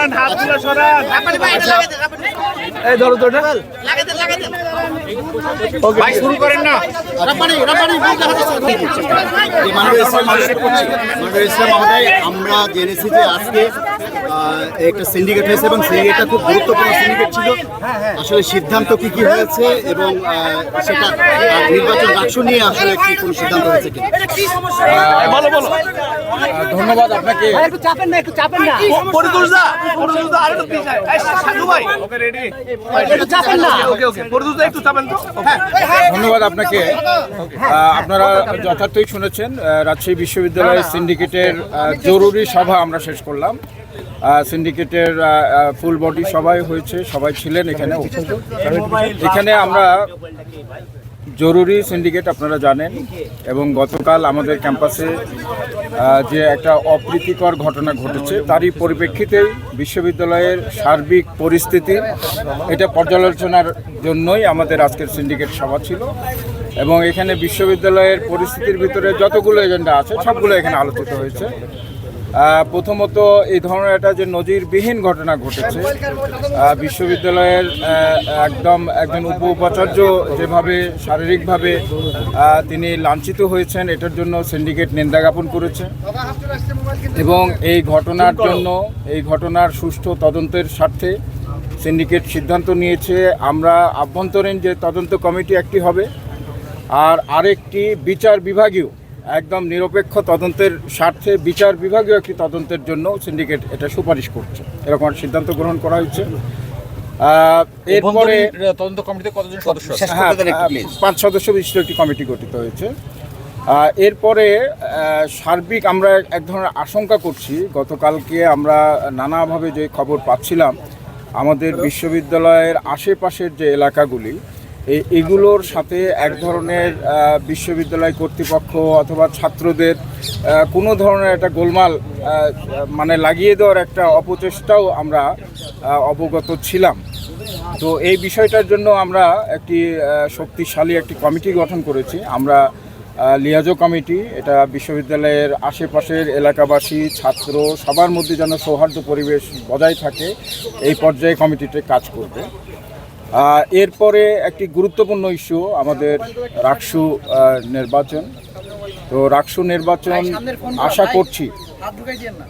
সরান, হাতগুলো সরান। এই ধরো তো এটা। ওকে ভাই শুরু করেন না। আমরা জেনেছি যে আজকে একটা সিন্ডিকেট হয়েছে এবং সিন্ডিকেটটা খুব গুরুত্বপূর্ণ সিন্ডিকেট ছিল। আসলে সিদ্ধান্ত কি কি হয়েছে এবং সেটা নির্বাচন রাষ্ট্র নিয়ে আসলে কি কোনো সিদ্ধান্ত হয়েছে কিনা? বলো বলো। ধন্যবাদ আপনাকে। একটু চাপেন না, একটু চাপেন না। পরিদুলদা আর একটু প্লিজ। এই সাধু ভাই ওকে রেডি। একটু চাপেন না। ওকে ওকে পরিদুলদা একটু চাপেন তো। ধন্যবাদ আপনাকে। আপনারা যথার্থই শুনেছেন, রাজশাহী বিশ্ববিদ্যালয়ের সিন্ডিকেটের জরুরি সভা আমরা শেষ করলাম। সিন্ডিকেটের ফুল বডি সভাই হয়েছে, সবাই ছিলেন এখানে। এখানে আমরা জরুরি সিন্ডিকেট আপনারা জানেন, এবং গতকাল আমাদের ক্যাম্পাসে যে একটা অপ্রীতিকর ঘটনা ঘটেছে তারই পরিপ্রেক্ষিতেই বিশ্ববিদ্যালয়ের সার্বিক পরিস্থিতি এটা পর্যালোচনার জন্যই আমাদের আজকের সিন্ডিকেট সভা ছিল। এবং এখানে বিশ্ববিদ্যালয়ের পরিস্থিতির ভিতরে যতগুলো এজেন্ডা আছে সবগুলো এখানে আলোচিত হয়েছে। প্রথমত এই ধরনের একটা যে নজিরবিহীন ঘটনা ঘটেছে, বিশ্ববিদ্যালয়ের একজন উপাচার্য যেভাবে শারীরিকভাবে তিনি লাঞ্ছিত হয়েছেন, এটার জন্য সিন্ডিকেট নিন্দা জ্ঞাপন করেছে। এবং এই ঘটনার সুষ্ঠু তদন্তের স্বার্থে সিন্ডিকেট সিদ্ধান্ত নিয়েছে আমরা আভ্যন্তরীণ যে তদন্ত কমিটি একটি হবে, আর আরেকটি বিচার বিভাগীয় একদম নিরপেক্ষ তদন্তের স্বার্থে বিচার বিভাগীয় একটি তদন্তের জন্য সিন্ডিকেট এটা সুপারিশ করছে, এরকম সিদ্ধান্ত গ্রহণ করা হয়েছে। এরপরে তদন্ত কমিটিতে কতজন সদস্য? 5 সদস্য বিশিষ্ট একটি কমিটি গঠিত হয়েছে। এরপরে সার্বিক আমরা এক ধরনের আশঙ্কা করছি, গতকালকে আমরা নানাভাবে যে খবর পাচ্ছিলাম আমাদের বিশ্ববিদ্যালয়ের আশেপাশের যে এলাকাগুলি এগুলোর সাথে এক ধরনের বিশ্ববিদ্যালয় কর্তৃপক্ষ অথবা ছাত্রদের কোনো ধরনের একটা গোলমাল মানে লাগিয়ে দেওয়ার একটা অপচেষ্টাও আমরা অবগত ছিলাম। তো এই বিষয়টার জন্য আমরা একটি শক্তিশালী একটি কমিটি গঠন করেছি। আমরা লিয়াজো কমিটি, এটা বিশ্ববিদ্যালয়ের আশেপাশের এলাকাবাসী ছাত্র সবার মধ্যে যেন সৌহার্দ্য পরিবেশ বজায় থাকে এই পর্যায়ে কমিটিতে কাজ করবে। এরপরে একটি গুরুত্বপূর্ণ ইস্যু আমাদের রাকসু নির্বাচন। তো রাকসু নির্বাচন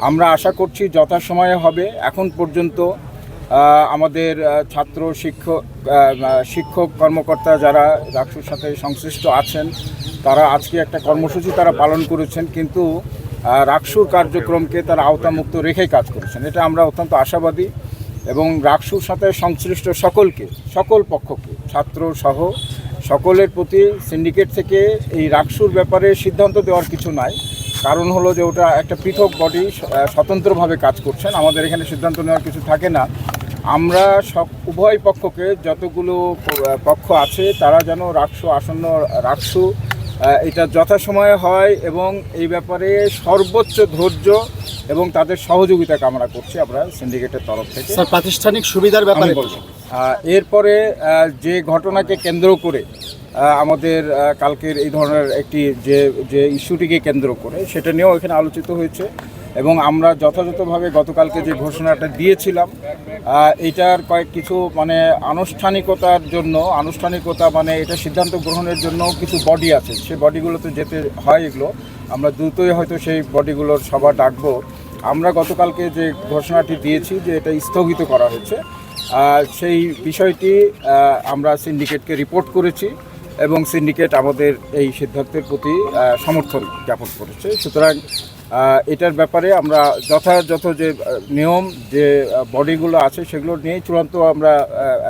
আমরা আশা করছি যথাসময়ে হবে। এখন পর্যন্ত আমাদের ছাত্র শিক্ষক কর্মকর্তা যারা রাকসুর সাথে সংশ্লিষ্ট আছেন তারা আজকে একটা কর্মসূচি তারা পালন করেছেন, কিন্তু রাকসুর কার্যক্রমকে তারা আওতামুক্ত রেখেই কাজ করেছেন। এটা আমরা অত্যন্ত আশাবাদী এবং রাকসুর সাথে সংশ্লিষ্ট সকল পক্ষকে ছাত্র সহ সকলের প্রতি সিন্ডিকেট থেকে এই রাকসুর ব্যাপারে সিদ্ধান্ত দেওয়ার কিছু নাই। কারণ হলো যে ওটা একটা পৃথক বডি, স্বতন্ত্রভাবে কাজ করছেন, আমাদের এখানে সিদ্ধান্ত নেওয়ার কিছু থাকে না। আমরা উভয় পক্ষকে যতগুলো পক্ষ আছে তারা যেন রাকসু এটা যথাসময়ে হয় এবং এই ব্যাপারে সর্বোচ্চ ধৈর্য এবং তাদের সহযোগিতা কামনা করছি আমরা সিন্ডিকেটের তরফ থেকে। স্যার, প্রাতিষ্ঠানিক সুবিধার ব্যাপারে বলছি। এরপরে যে ঘটনাকে কেন্দ্র করে আমাদের কালকের এই ধরনের একটি যে ইস্যুটিকে কেন্দ্র করে সেটা নিয়েও এখানে আলোচিত হয়েছে এবং আমরা যথাযথভাবে গতকালকে যে ঘোষণাটা দিয়েছিলাম এটার কিছু মানে আনুষ্ঠানিকতা মানে এটা সিদ্ধান্ত গ্রহণের জন্য কিছু বডি আছে, সেই বডিগুলোতে যেতে হয়। এগুলো আমরা দ্রুতই হয়তো সেই বডিগুলোর সভা ডাকবো। আমরা গতকালকে যে ঘোষণাটি দিয়েছি যে এটা স্থগিত করা হয়েছে, সেই বিষয়টি আমরা সিন্ডিকেটকে রিপোর্ট করেছি এবং সিন্ডিকেট আমাদের এই সিদ্ধান্তের প্রতি সমর্থন জ্ঞাপন করেছে। সুতরাং এটার ব্যাপারে আমরা যথাযথ যে নিয়ম যে বডিগুলো আছে সেগুলো নিয়েই চূড়ান্ত আমরা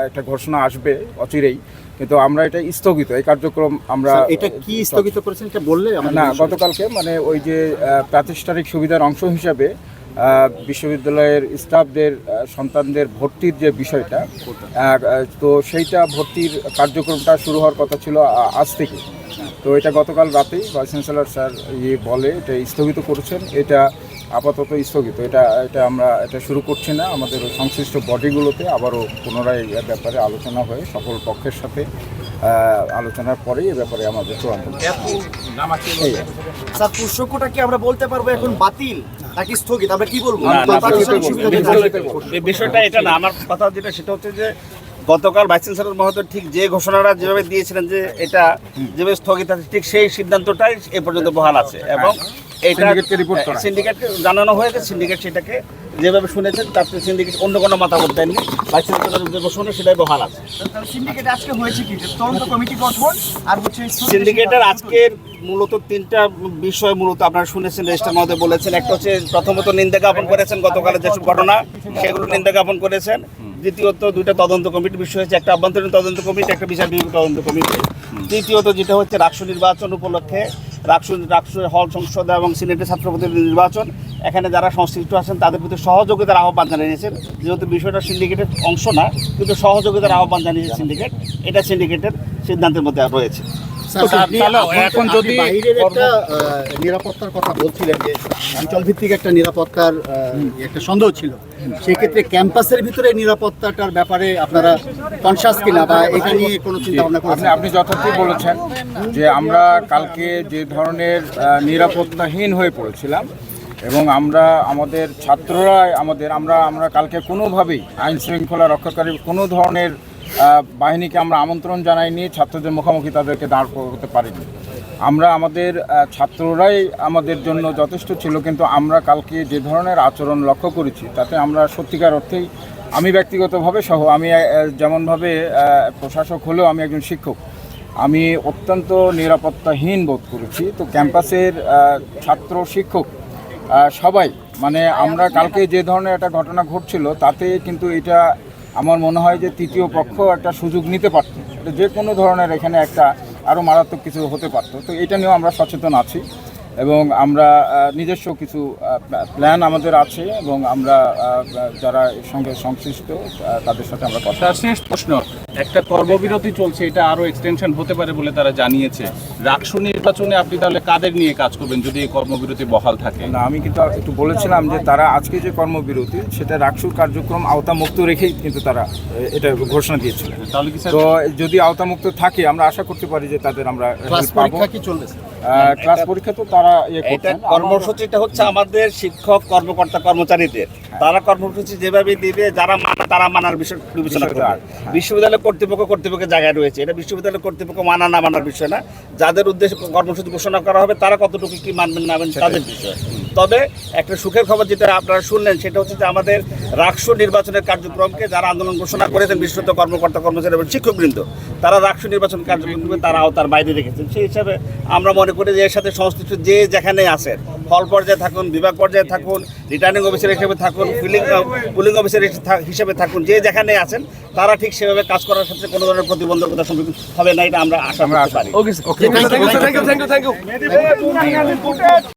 একটা ঘোষণা আসবে অচিরেই, কিন্তু আমরা এটা স্থগিত এই কার্যক্রম আমরা এটা কি স্থগিত করেছেন এটা বললে না, গতকালকে মানে ওই যে প্রাতিষ্ঠানিক সুবিধার অংশ হিসাবে বিশ্ববিদ্যালয়ের স্টাফদের সন্তানদের ভর্তির যে বিষয়টা, তো সেইটা ভর্তির কার্যক্রমটা শুরু হওয়ার কথা ছিল আজ থেকে। তো এটা গতকাল রাতেই ভাইস চ্যান্সেলর স্যার বলে এটা স্থগিত করেছেন। এটা আপাতত স্থগিত, এটা আমরা এটা শুরু করছি না। আমাদের সংশ্লিষ্ট বডিগুলোতে আবারও পুনরায় এ ব্যাপারে আলোচনা হয়ে সকল পক্ষের সাথে আলোচনার পরেই এ ব্যাপারে আমাদের চূড়ান্ত। স্যার, পুষ্যকটা কি আমরা বলতে পারবো এখন বাতিল? নাকি স্থগিত আমরা কি বলবো? এই বিষয়টা এটা না, আমার কথা যেটা সেটা হচ্ছে যে গতকাল ভাইস চ্যান্সেলর মহোদয় ঠিক যে ঘোষণাটা যেভাবে দিয়েছিলেন যে এটা যেভাবে স্থগিত আছে, ঠিক সেই সিদ্ধান্তটাই এ পর্যন্ত বহাল আছে এবং এটা সিন্ডিকেটকে রিপোর্ট করা। সিন্ডিকেটকে জানানো হয়েছে। সিন্ডিকেট সেটাকে যেভাবে শুনেছেন তাতে সিন্ডিকেট অন্য কোনো মতামত দেননি। ভাইস চ্যান্সেলরের যে ঘোষণা সেটাই বহাল আছে। সিন্ডিকেট আজকে হয়েছে কি যে তদন্ত কমিটি গঠন আর হচ্ছে সিন্ডিকেটের আজকের মূলত তিনটা বিষয় মূলত আপনারা শুনেছেন, রেজিস্ট্রার মহোদয় বলেছেন। একটা হচ্ছে প্রথমত নিন্দা জ্ঞাপন করেছেন গতকালের যেসব ঘটনা সেগুলো নিন্দা জ্ঞাপন করেছেন। দ্বিতীয়ত দুইটা তদন্ত কমিটি বিষয় হচ্ছে, একটা আভ্যন্তরীণ তদন্ত কমিটি, একটা বিচার বিভাগীয় তদন্ত কমিটি। তৃতীয়ত যেটা হচ্ছে রাকসু নির্বাচন উপলক্ষে রাকসু হল সংসদ এবং সিনেটের ছাত্র প্রতিনিধি নির্বাচন, এখানে যারা সংশ্লিষ্ট আছেন তাদের প্রতি সহযোগিতার আহ্বান জানিয়েছেন। যেহেতু বিষয়টা সিন্ডিকেটের অংশ না কিন্তু সহযোগিতার আহ্বান জানিয়েছে সিন্ডিকেট, এটা সিন্ডিকেটের সিদ্ধান্তের মধ্যে রয়েছে। এখন যদি বাইরের একটা নিরাপত্তার কথা বলছিলেন যে অঞ্চল ভিত্তিক একটা নিরাপত্তার একটা সন্দেহ ছিল, সেই ক্ষেত্রে ক্যাম্পাসের ভিতরে নিরাপত্তাটার ব্যাপারে আপনারা কনসাস কিনা বা এটা নিয়ে কোনো চিন্তা ভাবনা করেছেন? আপনি যথার্থই বলেছেন যে আমরা কালকে যে ধরনের নিরাপত্তাহীন হয়ে পড়েছিলাম এবং আমাদের ছাত্ররা আমরা কালকে কোনোভাবেই আইন শৃঙ্খলা রক্ষাকারী কোনো ধরনের বাহিনীকে আমরা আমন্ত্রণ জানাইনি, ছাত্রদের মুখোমুখি তাদেরকে দাঁড় করতে পারিনি। আমাদের ছাত্ররাই আমাদের জন্য যথেষ্ট ছিল, কিন্তু আমরা কালকে যে ধরনের আচরণ লক্ষ্য করেছি তাতে আমরা সত্যিকার অর্থেই, আমি ব্যক্তিগতভাবে সহ, আমি যেমনভাবে প্রশাসক হলেও আমি একজন শিক্ষক, আমি অত্যন্ত নিরাপত্তাহীন বোধ করেছি। তো ক্যাম্পাসের ছাত্র শিক্ষক সবাই আমরা কালকে যে ধরনের একটা ঘটনা ঘটছিল তাতে কিন্তু এটা আমার মনে হয় যে তৃতীয় পক্ষ একটা সুযোগ নিতে পারত, যে কোনো ধরনের এখানে একটা আরও মারাত্মক কিছু হতে পারত। তো এটা নিয়েও আমরা সচেতন আছি এবং আমরা নিজস্ব কিছু প্ল্যান আমাদের আছে এবং আমরা যারা এর সঙ্গে সংশ্লিষ্ট তাদের সাথে আমরা কথা। তার শেষ প্রশ্ন, একটা কর্মবিরতি চলছে, এটা আরো এক্সটেনশন হতে পারে বলে তারা জানিয়েছে। রাকসু নির্বাচনে আপনি তাহলে কাদের নিয়ে কাজ করবেন যদি এই কর্মবিরতি বহাল থাকে? না, আমি কিন্তু একটু বলেছিলাম যে তারা আজকে যে কর্মবিরতি সেটা রাকসুর কার্যক্রম আওতামুক্ত রেখেই কিন্তু তারা এটা ঘোষণা দিয়েছিলেন। তাহলে কি তো যদি আওতামুক্ত থাকে আমরা আশা করতে পারি যে তাদের আমরা ক্লাস পরীক্ষা কি চলবে? ক্লাস পরীক্ষা তো তারা এটা করছেন। কর্মসূচিটা হচ্ছে আমাদের শিক্ষক কর্মকর্তা কর্মচারীদের, তারা কর্মসূচি যেভাবে দিবে যারা তারা মানার বিষয় বিবেচনা করবে। বিশ্ববিদ্যালয় কর্তৃপক্ষের জায়গায় রয়েছে, এটা বিশ্ববিদ্যালয় কর্তৃপক্ষ মানা না মানার বিষয় না। যাদের উদ্দেশ্যে কর্মসূচি ঘোষণা করা হবে তারা কতটুকু কি মানবেন না মানবেন তাদের বিষয়। তবে একটা সুখের খবর যেটা আপনারা শুনলেন সেটা হচ্ছে যে আমাদের রাকসু নির্বাচনের কার্যক্রমকে যারা আন্দোলন ঘোষণা করেছেন বিশ্বত কর্মকর্তা কর্মচারী এবং শিক্ষকবৃন্দ, তারা রাকসু নির্বাচন কার্যক্রমকে তারা আওতার বাইরে রেখেছেন। সেই হিসাবে আমরা মনে করি যে এর সাথে সংশ্লিষ্ট যে যেখানে আছেন, হল পর্যায়ে থাকুন, বিভাগ পর্যায়ে থাকুন, রিটার্নিং অফিসার হিসেবে থাকুন, পুলিং অফিসার হিসেবে থাকুন, যে যেখানে আছেন তারা ঠিক সেভাবে কাজ করার ক্ষেত্রে কোনো ধরনের প্রতিবন্ধকতার সম্মুখীন হবে না, এটা আমরা আশা করতে পারি। Thank you.